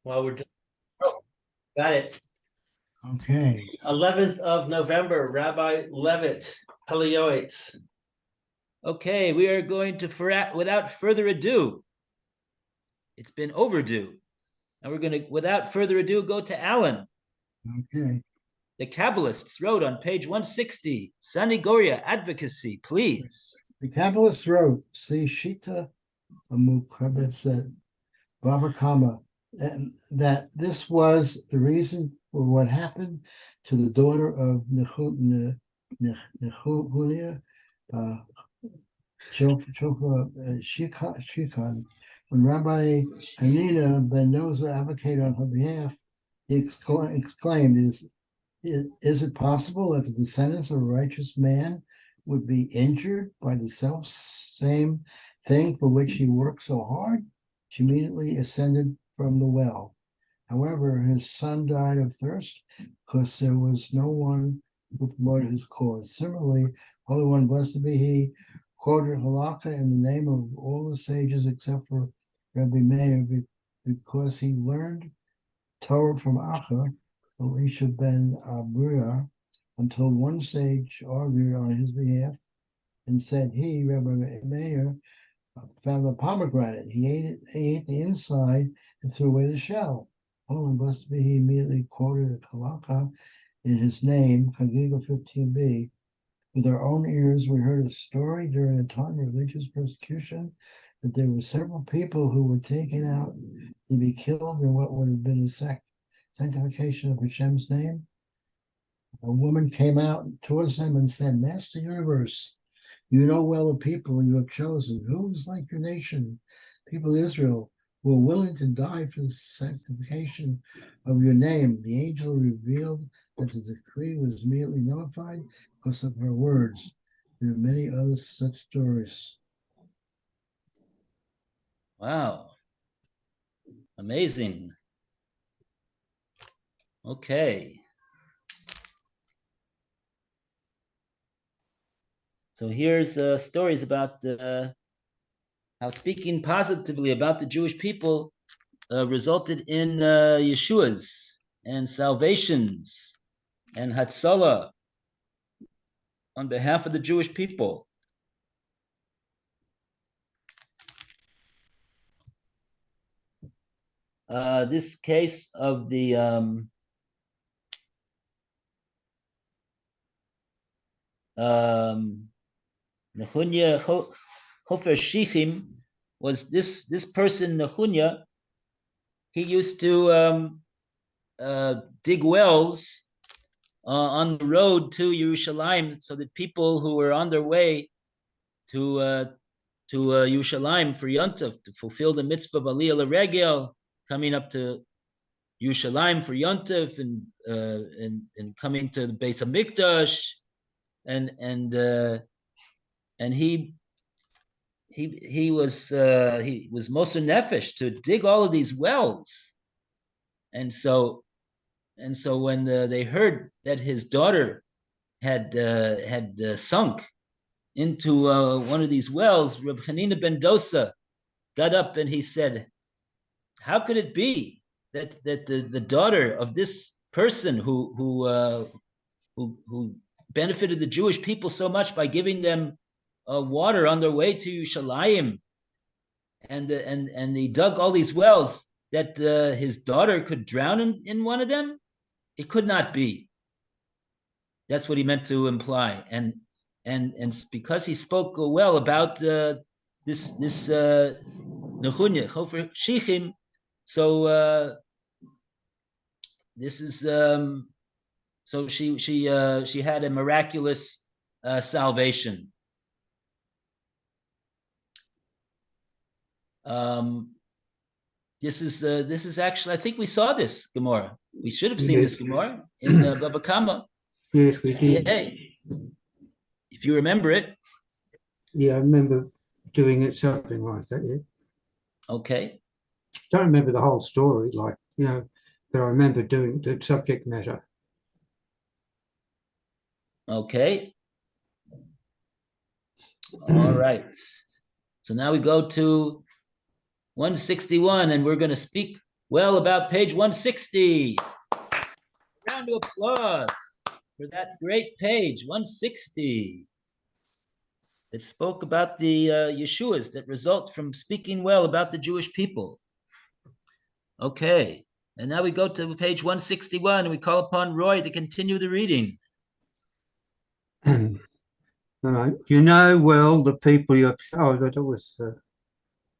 while we're doing. Oh, got it. Okay. 11th of November, Rabbi Levitt, Pele Yoetz. Okay, we are going to, without further ado, it's been overdue. And we're going to, without further ado, go to Alan. Okay. The Kabbalists wrote on page 160, Sanigoria, Advocacy, please. The Kabbalists wrote, see Shita Amukabetset Baba Kama, and that this was the reason for what happened to the daughter of Nehunia, Shikhan. When Rabbi Hanina ben Noza advocated on her behalf, he exclaimed, is it possible that the descendants of a righteous man would be injured by the self-same thing for which he worked so hard? She immediately ascended from the well. However, his son died of thirst because there was no one who promoted his cause. Similarly, Holy One, blessed be he, quoted halakha in the name of all the sages except for Rabbi Meir because he learned Torah from Acha, Elisha ben Abriah, until one sage argued on his behalf and said he, Rabbi Meir, found the pomegranate. He ate the inside and threw away the shell. Oh, and blessed be he, immediately quoted a halakha in his name, Chagiga 15b. With our own ears, we heard a story during a time of religious persecution that there were several people who were taken out to be killed in what would have been a sanctification of Hashem's name. A woman came out towards them and said, Master Universe, you know well the people you have chosen. Who is like your nation, people of Israel, who are willing to die for the sanctification of your name? The angel revealed that the decree was immediately notified because of her words. There are many other such stories. Wow. Amazing. Okay. So here's stories about how speaking positively about the Jewish people resulted in Yeshuas and salvations and Hatzalah on behalf of the Jewish people. This case of the Nehunya Chofer Shichim was this person Nehunya. He used to dig wells on the road to Yerushalayim, so that people who were on their way to Yerushalayim for Yontif to fulfill the mitzvah of Aliyah L'Regel, coming up to Yerushalayim for Yontif and coming to the Beis Hamikdash, and he was Moser Nefesh to dig all of these wells, and so when they heard that his daughter had sunk into one of these wells, Reb Hanina ben Dosa got up and he said, "How could it be that the daughter of this person who benefited the Jewish people so much by giving them water on their way to Yerushalayim, and he dug all these wells, that his daughter could drown in one of them? It could not be." That's what he meant to imply, and because he spoke well about this Nehunya Chofer Shichim, so this is so she had a miraculous salvation. This is actually, I think we saw this Gemara. We should have seen this Gemara in Bava Kama. Yes, we did. If you remember it. Yeah, I remember doing it, something like that. Yeah. Okay. Don't remember the whole story, but I remember doing the subject matter. Okay. All right. So now we go to 161, and we're going to speak well about page 160. Round of applause for that great page, 160. It spoke about the Yeshuas that result from speaking well about the Jewish people. Okay, and now we go to page 161 and we call upon Roy to continue the reading. All right. You know well the people you have. Oh, that was the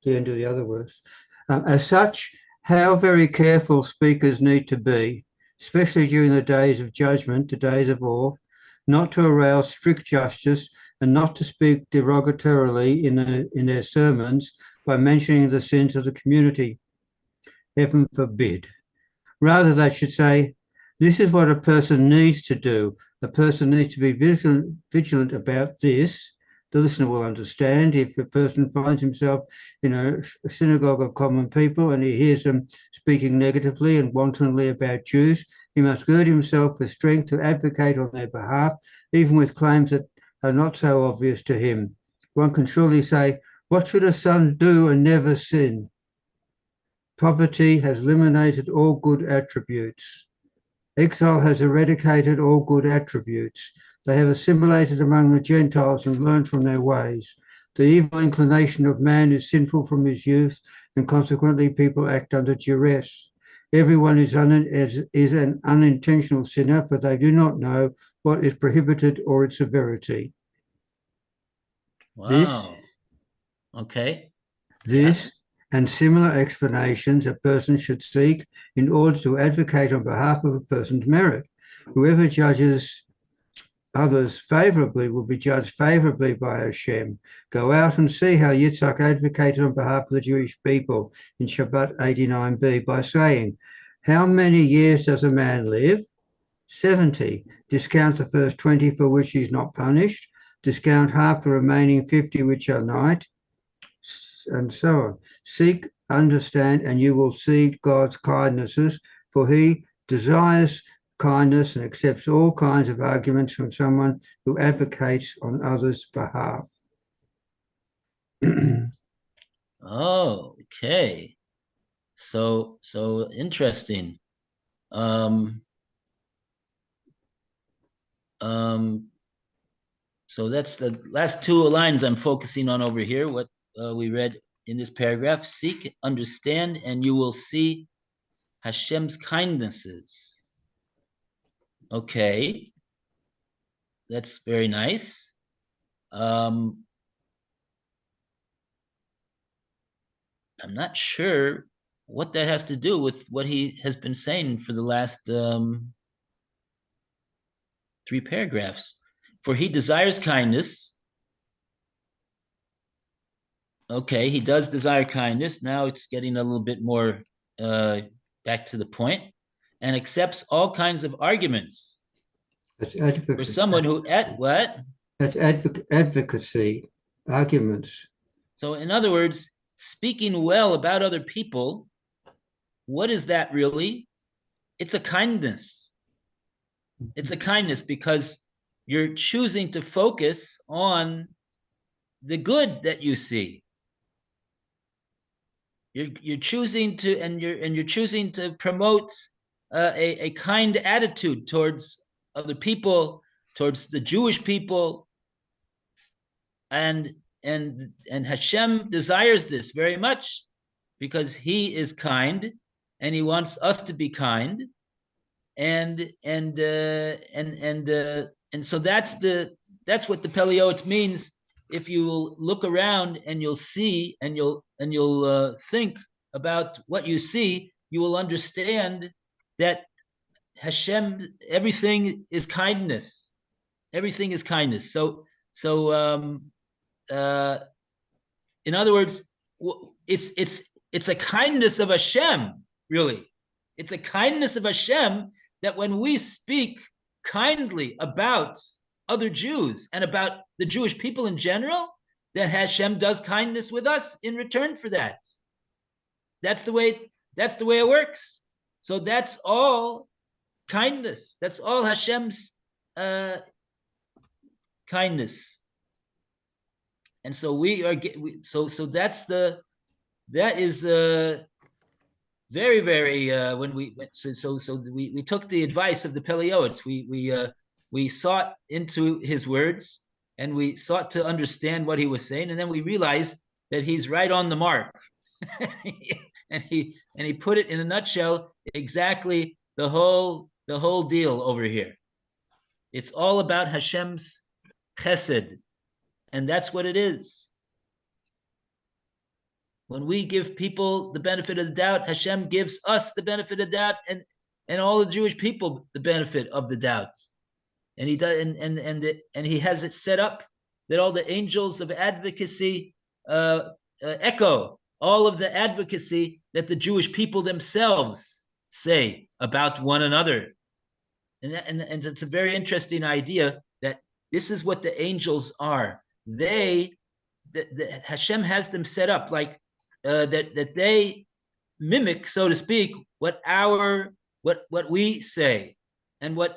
end of the other words. As such, how very careful speakers need to be, especially during the days of judgment, the days of awe, not to arouse strict justice and not to speak derogatorily in their sermons by mentioning the sins of the community. Heaven forbid. Rather, they should say, this is what a person needs to do. A person needs to be vigilant about this. The listener will understand if a person finds himself in a synagogue of common people and he hears them speaking negatively and wantonly about Jews, he must gird himself with strength to advocate on their behalf, even with claims that are not so obvious to him. One can surely say, what should a son do and never sin? Poverty has eliminated all good attributes. Exile has eradicated all good attributes. They have assimilated among the Gentiles and learned from their ways. The evil inclination of man is sinful from his youth, and consequently people act under duress. Everyone is an unintentional sinner, for they do not know what is prohibited or its severity. Wow. Okay. This and similar explanations a person should seek in order to advocate on behalf of a person's merit. Whoever judges others favorably will be judged favorably by Hashem. Go out and see how Yitzhak advocated on behalf of the Jewish people in Shabbat 89b by saying, how many years does a man live? 70. Discount the first 20 for which he's not punished. Discount half the remaining 50 which are night, and so on. Seek, understand, and you will see God's kindnesses, for he desires kindness and accepts all kinds of arguments from someone who advocates on others' behalf. Oh, okay. So interesting. So that's the last two lines I'm focusing on over here. What we read in this paragraph: seek, understand, and you will see Hashem's kindnesses. Okay, that's very nice. I'm not sure what that has to do with what he has been saying for the last 3 paragraphs. For he desires kindness. Okay, he does desire kindness. Now it's getting a little bit more back to the point, and accepts all kinds of arguments. That's advocacy. For someone who what? That's advocacy, arguments. So in other words, speaking well about other people, what is that really? It's a kindness. It's a kindness because you're choosing to focus on the good that you see. You're choosing to, and you're choosing to promote a kind attitude towards other people, towards the Jewish people, and Hashem desires this very much because He is kind, and He wants us to be kind, and so that's what the Pele Yoetz means. If you look around and you'll see and you'll think about what you see, you will understand that Hashem, everything is kindness. Everything is kindness. So in other words, it's a kindness of Hashem, really. It's a kindness of Hashem that when we speak kindly about other Jews and about the Jewish people in general, then Hashem does kindness with us in return for that. That's the way it works. So that's all kindness. That's all Hashem's kindness. And so we are so that is very, very, when we went, we took the advice of the Pele Yoetz. We sought into his words and we sought to understand what he was saying, and then we realized that he's right on the mark. and he put it in a nutshell exactly the whole deal over here. It's all about Hashem's chesed, and that's what it is. When we give people the benefit of the doubt, Hashem gives us the benefit of the doubt, and all the Jewish people the benefit of the doubt. And he does, and he has it set up that all the angels of advocacy echo all of the advocacy that the Jewish people themselves say about one another. And it's a very interesting idea that this is what the angels are. Hashem has them set up like that they mimic, so to speak, what we say, and we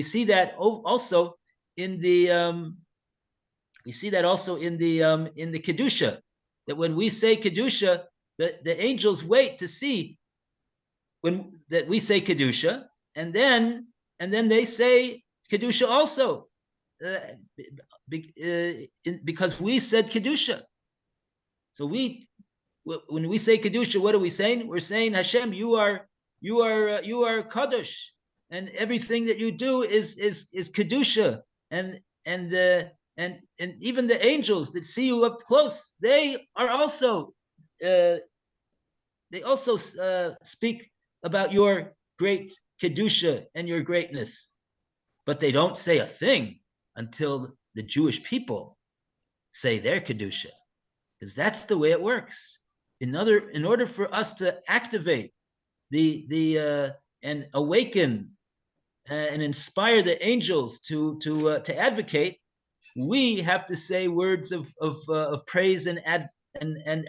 see that also in the kedusha, that when we say kedusha, the angels wait to see that we say kedusha, and then they say kedusha also, because we said kedusha. So when we say kedusha, what are we saying? We're saying, Hashem, you are kadosh, and everything that you do is kedusha, and even the angels that see you up close, they also speak about your great kedusha and your greatness, but they don't say a thing until the Jewish people say their kedusha, because that's the way it works. In order for us to activate and awaken and inspire the angels to advocate, we have to say words of praise and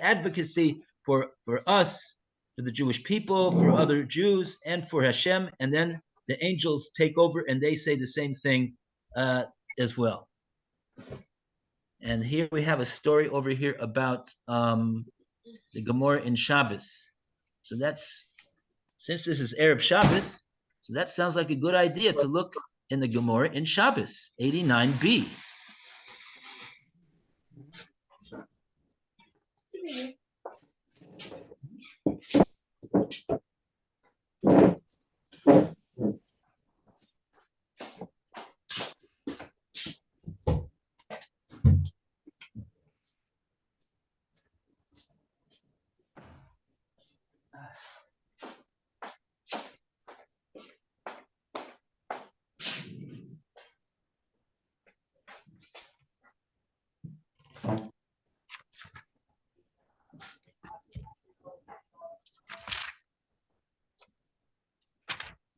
advocacy for us, for the Jewish people, for other Jews, and for Hashem, and then the angels take over and they say the same thing as well. And here we have a story over here about the Gemara in Shabbos. So since this is Arab Shabbos, so that sounds like a good idea to look in the Gemara in Shabbos, 89b.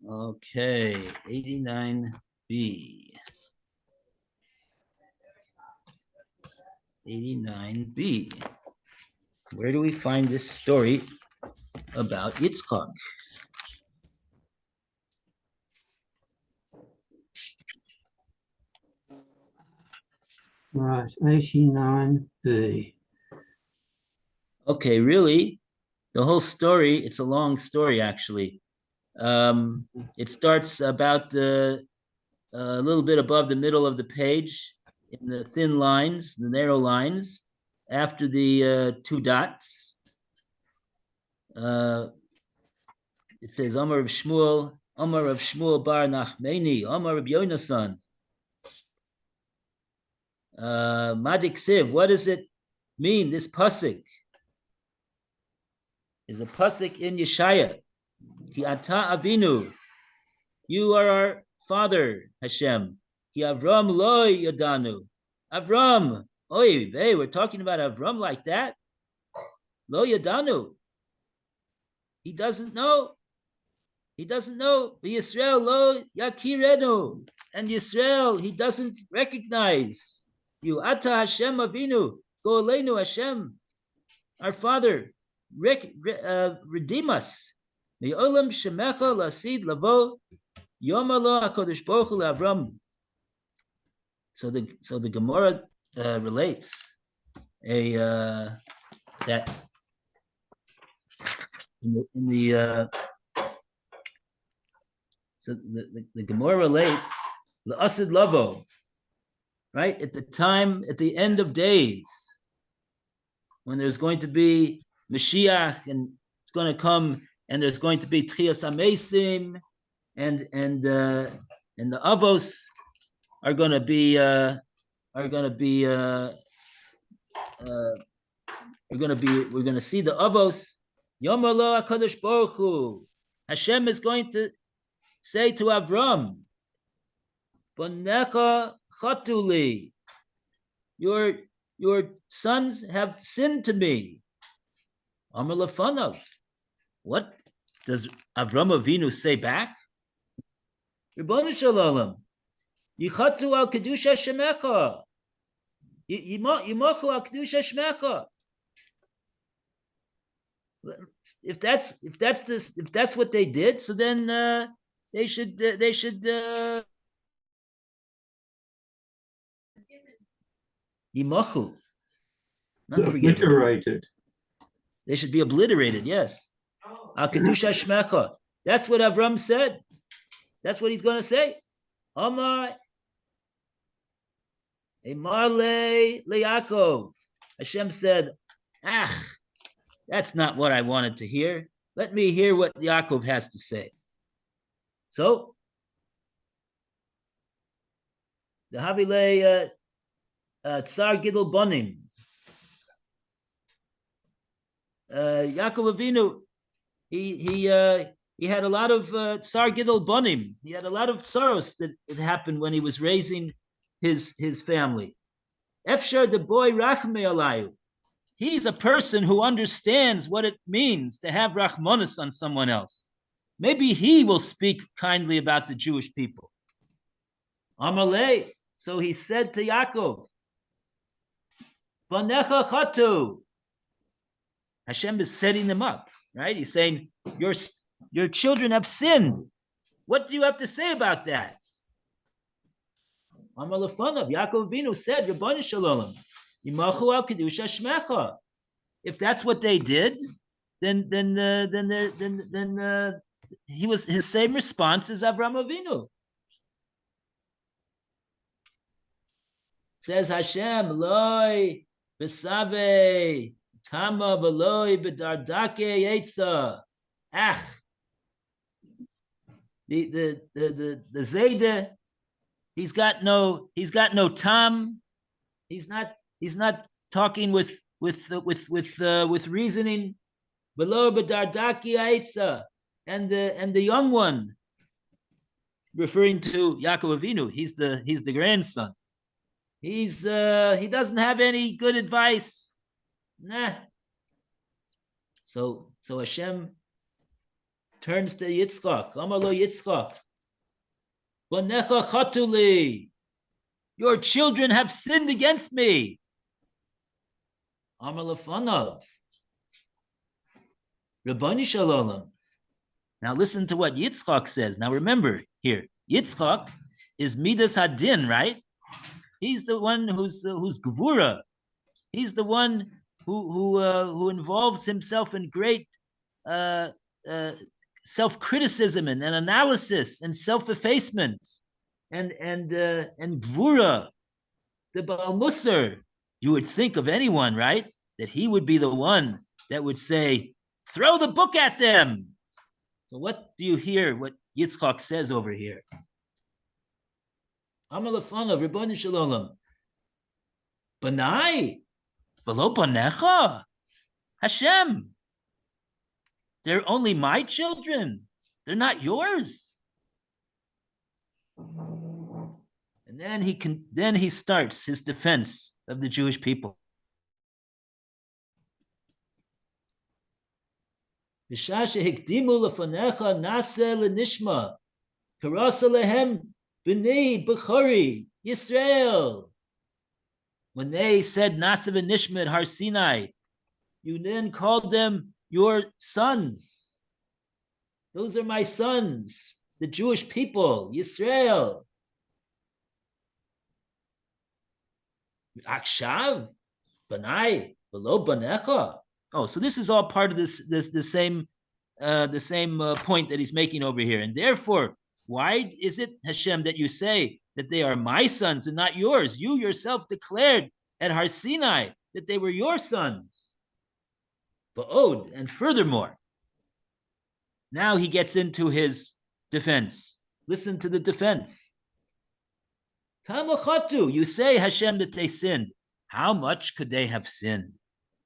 Okay, 89b. 89b. Where do we find this story about Yitzchak? Right, 89b. Okay, really, the whole story, it's a long story actually. It starts about a little bit above the middle of the page, in the thin lines, the narrow lines, after the two dots. It says, Amar of Shmuel bar Nachmeni, Amar of Yonasan. Madik Siv, what does it mean, this pasuk? Is a pasuk in Yeshaya. Ki ata avinu, you are our father, Hashem. Ki Avram lo yadanu. Avram, oy vey, we're talking about Avram like that? Lo yadanu. He doesn't know. He doesn't know. Yisrael lo yakirenu. And Yisrael, he doesn't recognize you. Ata Hashem avinu. Go aleinu Hashem. Our father, redeem us. Me'olam shemecha lasid lavo yoma lo HaKadosh Baruch Hu le'Avram. So the Gemara relates that in the so the Gemara relates the Asid Lavo, right? At the end of days, when there's going to be Mashiach and it's going to come, and there's going to be Tchias Amesim, and the Avos are going to be we're going to see the Avos. Yom Allah HaKadosh Baruch Hu, Hashem is going to say to Avram, Bonecha Chatuli, your sons have sinned to me. Amar Lefanav. What does Avram Avinu say back? Ribono Shel Olam, Yichatu al Kedusha Shemecha. Yimachu al Kedusha Shemecha. If that's what they did, so then they should Yimachu, not forgiven. Obliterated. They should be obliterated. Yes. Al Kedusha Shmecha. That's what Avram said. That's what he's going to say. Amar le Yaakov. Hashem said, that's not what I wanted to hear. Let me hear what Yaakov has to say. So, the Havile Tsar Gidol Bonim. Yaakov Avinu, he had a lot of Tsar Gidol Bonim. He had a lot of tsaros that happened when he was raising his family. Efshar the boy Rachme Alayu. He's a person who understands what it means to have Rachmanis on someone else. Maybe he will speak kindly about the Jewish people. Amalei. So he said to Yaakov, Banecha Chatu. Hashem is setting them up, right? He's saying, your children have sinned. What do you have to say about that? Amar Lefanav, Yaakov Avinu said, Ribono Shel Olam, Yimachu al Kedusha Shmecha. If that's what they did, then he was his same response as Avraham Avinu. Says Hashem, Loi Besabe Tama Beloi Bedardake Yetza. The Zayde, he's got no tam. He's not talking with reasoning. Below Bedardaki Aitza, and the young one, referring to Yaakov Avinu, he's the grandson. He doesn't have any good advice. Nah. So Hashem turns to Yitzchak. Amar lo Yitzchak, Banecha Chatuli, your children have sinned against me. Amar Lefanav, Ribono Shel Olam. Now listen to what Yitzchak says. Now remember here, Yitzchak is Midas Hadin, right? He's the one who's Gevura. He's the one who involves himself in great self-criticism and analysis and self-effacement and Gevura, the Baal Musar. You would think of anyone, right, that he would be the one that would say, throw the book at them. So what do you hear what Yitzchak says over here? Amar Lefanav, Ribono Shel Olam, Banai, V'lo Banecha, Hashem, they're only my children. They're not yours. And then he starts his defense of the Jewish people. B'shah shehikdimu lefanecha naseh lenishma, karasa lehem b'nei b'chori Yisrael. When they said Nasa v'nishma at Har Sinai, you then called them your sons. Those are my sons, the Jewish people, Yisrael. Akshav, Banai, below Banecha. Oh, so this is all part of this same point that he's making over here. And therefore, why is it, Hashem, that you say that they are my sons and not yours? You yourself declared at Har Sinai that they were your sons. And furthermore, now he gets into his defense. Listen to the defense. You say, Hashem, that they sinned. How much could they have sinned?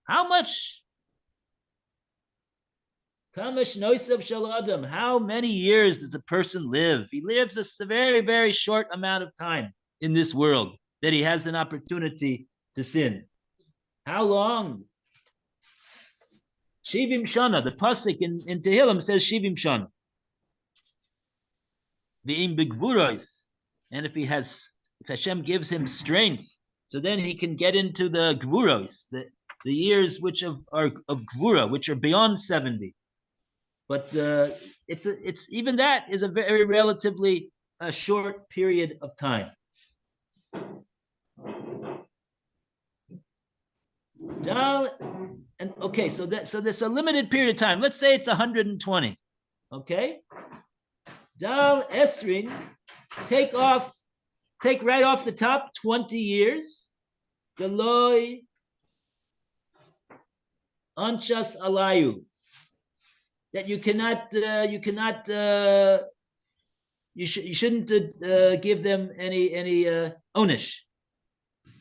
How much? How many years does a person live? He lives a very, very short amount of time in this world that he has an opportunity to sin. How long? Shivim Shana. The pasuk in Tehillim says Shivim Shana. V'im begvuros. And if Hashem gives him strength, so then he can get into the gvuros, the years which are of gvura, which are beyond 70. But it's even that is a very relatively short period of time. So there's a limited period of time. Let's say it's 120. Okay. Dal Esrin, take right off the top 20 years. Galoi Anchas Alayu. That you shouldn't give them any onish,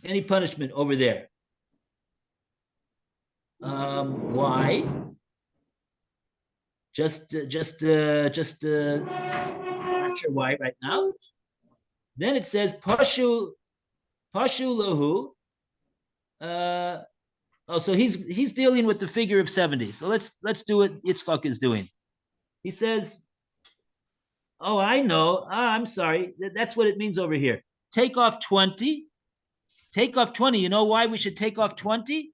any punishment over there. Why? Just not sure why right now. Then it says pashu lahu. So he's dealing with the figure of 70. So let's do what Yitzchak is doing. He says, "Oh, I know. I'm sorry. That's what it means over here. Take off 20. Take off 20. You know why we should take off 20?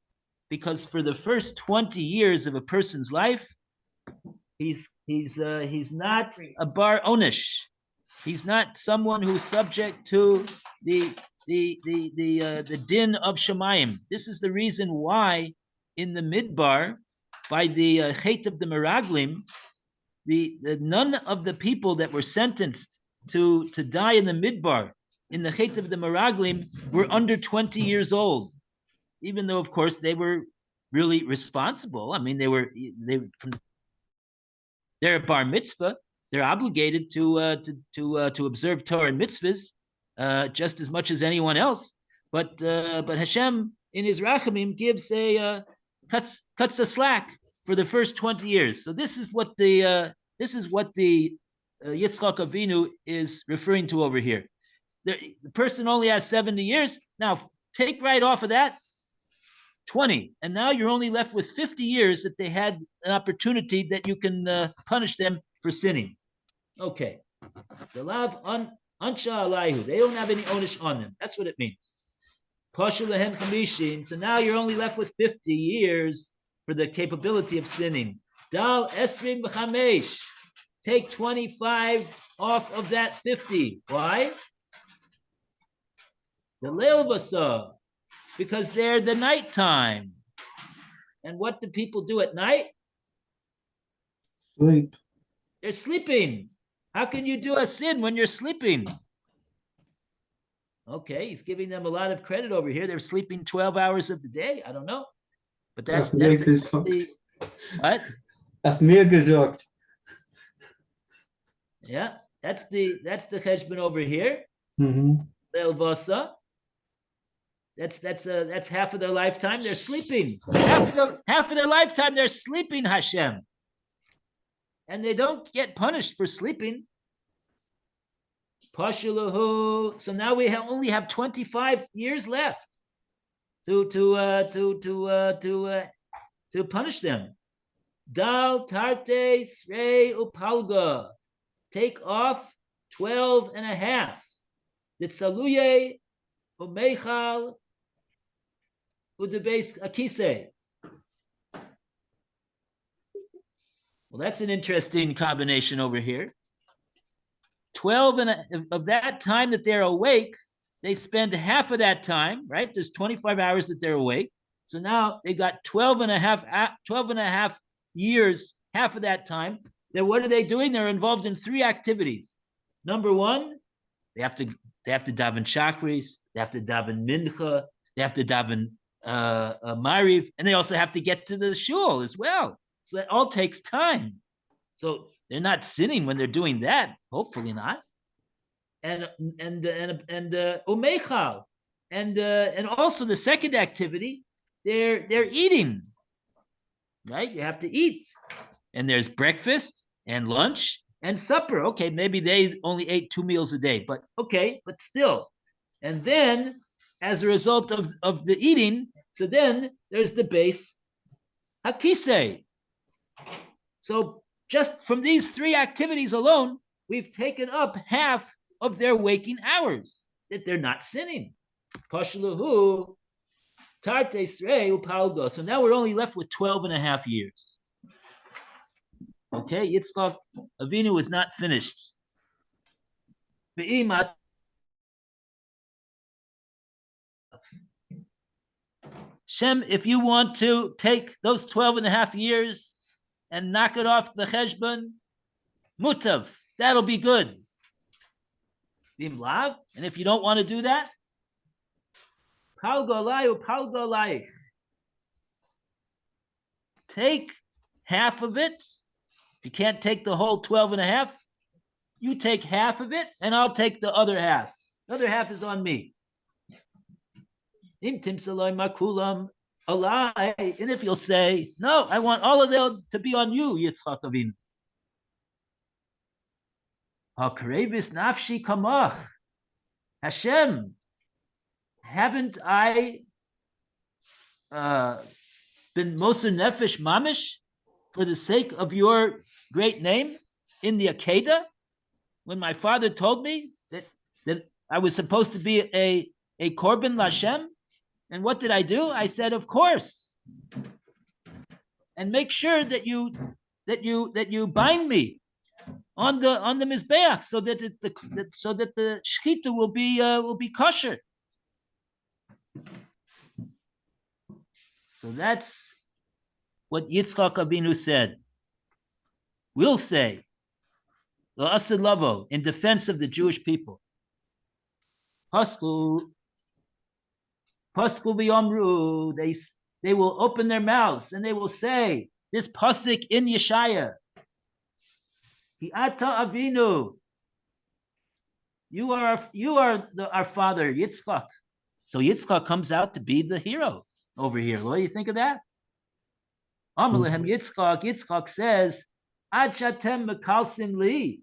Because for the first 20 years of a person's life, he's not a bar onish. He's not someone who's subject to the din of Shemayim. This is the reason why in the Midbar, by the Chet of the Meraglim, none of the people that were sentenced to die in the Midbar, in the Chet of the Meraglim, were under 20 years old. Even though, of course, they were really responsible. I mean, they're a bar mitzvah. They're obligated to observe Torah and mitzvahs just as much as anyone else. But Hashem in His rachamim gives cuts the slack for the first 20 years. So this is what the Yitzchak Avinu is referring to over here. The person only has 70 years. Now take right off of that 20, and now you're only left with 50 years that they had an opportunity that you can punish them for sinning. Okay. The lav ansha alayhu. They don't have any onish on them. That's what it means. Pashu lehen chamishin. So now you're only left with 50 years for the capability of sinning. Dal esrim b'chamesh. Take 25 off of that 50. Why? The leil basa. Because they're the nighttime. And what do people do at night? Sleep. They're sleeping. How can you do a sin when you're sleeping? Okay, he's giving them a lot of credit over here. They're sleeping 12 hours of the day. I don't know. But that's the what? Auf mir gesagt. Yeah, that's the cheshbon over here. Elvasa. That's half of their lifetime. They're sleeping. Half of their lifetime they're sleeping, Hashem. And they don't get punished for sleeping. Pashulahu. So now we only have 25 years left to punish them. Dal tarte srei upalga. Take off 12 and a half. Ditsaluye umeichal udebes akise. Well, that's an interesting combination over here. 12 of that time that they're awake, they spend half of that time, right? There's 25 hours that they're awake. So now they got 12 and a half years half of that time, then what are they doing? They're involved in 3 activities. Number 1, they have to daven chakris, they have to daven mincha, they have to daven mariv, and they also have to get to the shul as well. So that all takes time. So they're not sinning when they're doing that. Hopefully not. And umeichal, and also the second activity, they're eating. Right? You have to eat. And there's breakfast and lunch and supper. Okay, maybe they only ate 2 meals a day, but okay, but still. And then, as a result of the eating, so then there's the base hakise. So just from these 3 activities alone, we've taken up half of their waking hours, that they're not sinning. Pashalahu, tarte srei upalgo. So now we're only left with 12 and a half years. Okay, Yitzchak Avinu is not finished. Shem, if you want to take those 12 and a half years and knock it off the cheshbon, mutav, that'll be good. And if you don't want to do that, take half of it. If you can't take the whole 12 and a half, you take half of it and I'll take the other half. The other half is on me. And if you'll say, no, I want all of them to be on you, Yitzchak Avinu. Hashem, haven't I been Moser Nefesh Mamish for the sake of your great name in the Akedah? When my father told me that I was supposed to be a Korban Lashem, and what did I do? I said, of course. And make sure that you bind me on the mizbeach so that the shechita will be kosher. So that's what Yitzchak Avinu said. We'll say, La'asad Lavo, in defense of the Jewish people. Pasku b'yomru, they will open their mouths and they will say, this pasuk in Yeshaya, Ki ata Avinu, you are our father, Yitzchak. So Yitzchak comes out to be the hero over here. What do you think of that? Amalehem Yitzchak says, Ad shatem mekalsin li,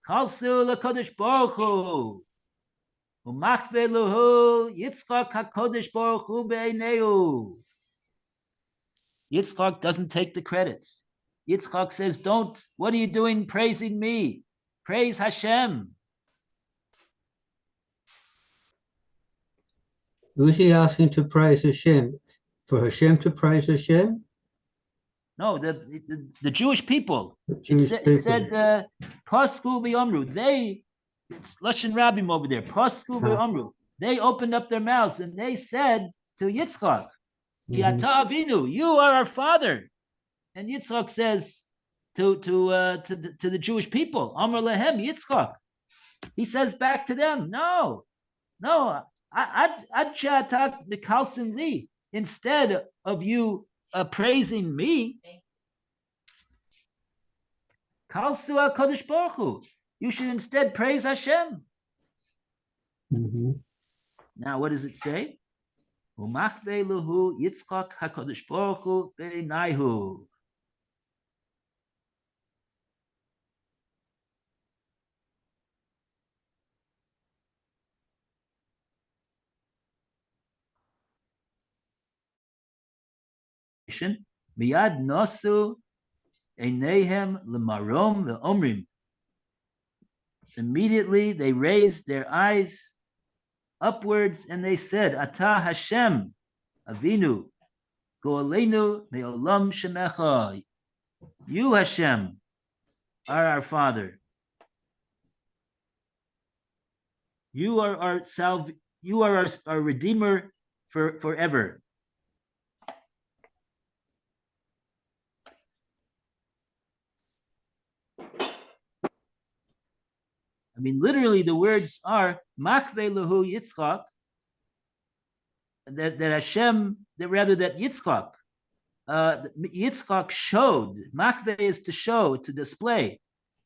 kalsu l'kodesh baruch hu, u'machve luhu Yitzchak hakodesh baruch hu be'eineu. Yitzchak doesn't take the credits. Yitzchak says, what are you doing praising me? Praise Hashem. Who's he asking to praise Hashem? For Hashem to praise Hashem? No, the Jewish people. It said, Pasku v'yomru. It's Lashon Rabbim over there. Pasku v'yomru. They opened up their mouths and they said to Yitzchak, Ki ata Avinu, you are our father. And Yitzchak says to the Jewish people, Amar lehem Yitzchak. He says back to them, no. Instead of you praising me, you should instead praise Hashem. Now, what does it say? Yitzchak HaKadosh Baruch Hu be'einaihu. Miyad nosu einehem lemarom ve'omrim. Immediately they raised their eyes upwards and they said, Ata Hashem Avinu go'aleinu me'olam shemecha. You, Hashem, are our Father. You are our Redeemer forever. I mean, literally, the words are Machve Lehu Yitzchak. That Hashem, that Yitzchak, Yitzchak showed. Machve is to show, to display.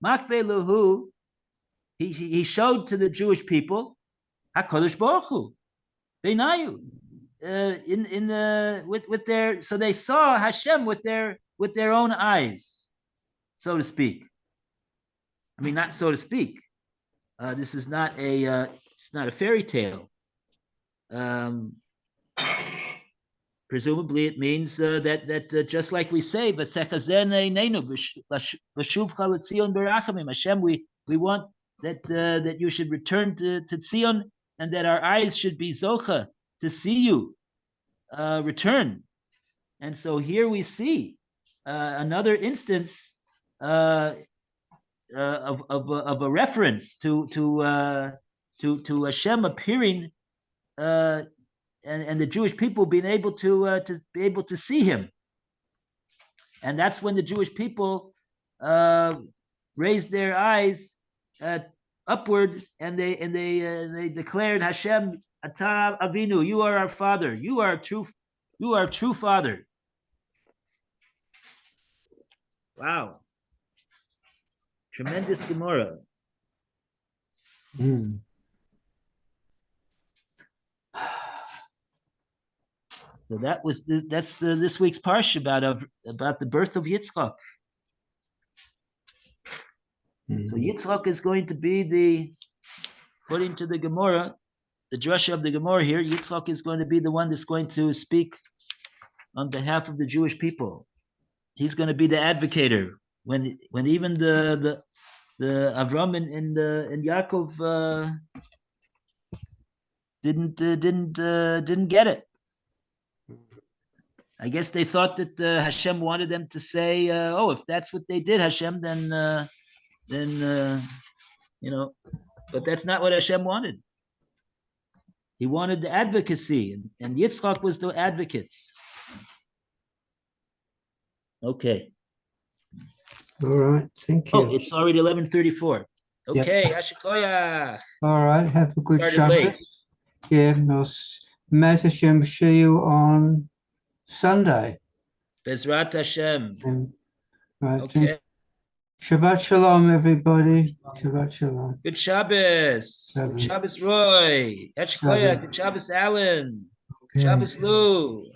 Machve Lehu, he showed to the Jewish people HaKadosh Baruch Hu, Beinayu, with their, so they saw Hashem with their own eyes, so to speak. I mean, not so to speak. This is not it's not a fairy tale. Presumably, it means that just like we say, Hashem, we want that you should return to Tzion, and that our eyes should be zocha to see you return. And so here we see another instance of a reference to Hashem appearing, and the Jewish people being able to see him. And that's when the Jewish people raised their eyes upward, and they declared, Hashem Ata Avinu, you are our father, you are true father. Wow. Tremendous Gemara. Mm. So that's this week's parsha about the birth of Yitzchak. So Yitzchak is going to be according to the Gemara, the drasha of the Gemara here, Yitzchak is going to be the one that's going to speak on behalf of the Jewish people. He's going to be the advocator when even the Avram and Yaakov didn't get it. I guess they thought that Hashem wanted them to say, "Oh, if that's what they did, Hashem, then But that's not what Hashem wanted. He wanted the advocacy, and Yitzchak was the advocate. Okay. All right, thank you. Oh, it's already 11:34. Okay, Hashikoyach. All right, have a good Started late. Shabbos. Yeah, may Hashem see you on Sunday. Bezrat Hashem. And, right, Okay. Shabbat Shalom, everybody. Shabbat Shalom. Good Shabbos. Good Shabbos, Roy. Hashikoyach. Good Shabbos, Alan. Okay. Shabbos, Lou.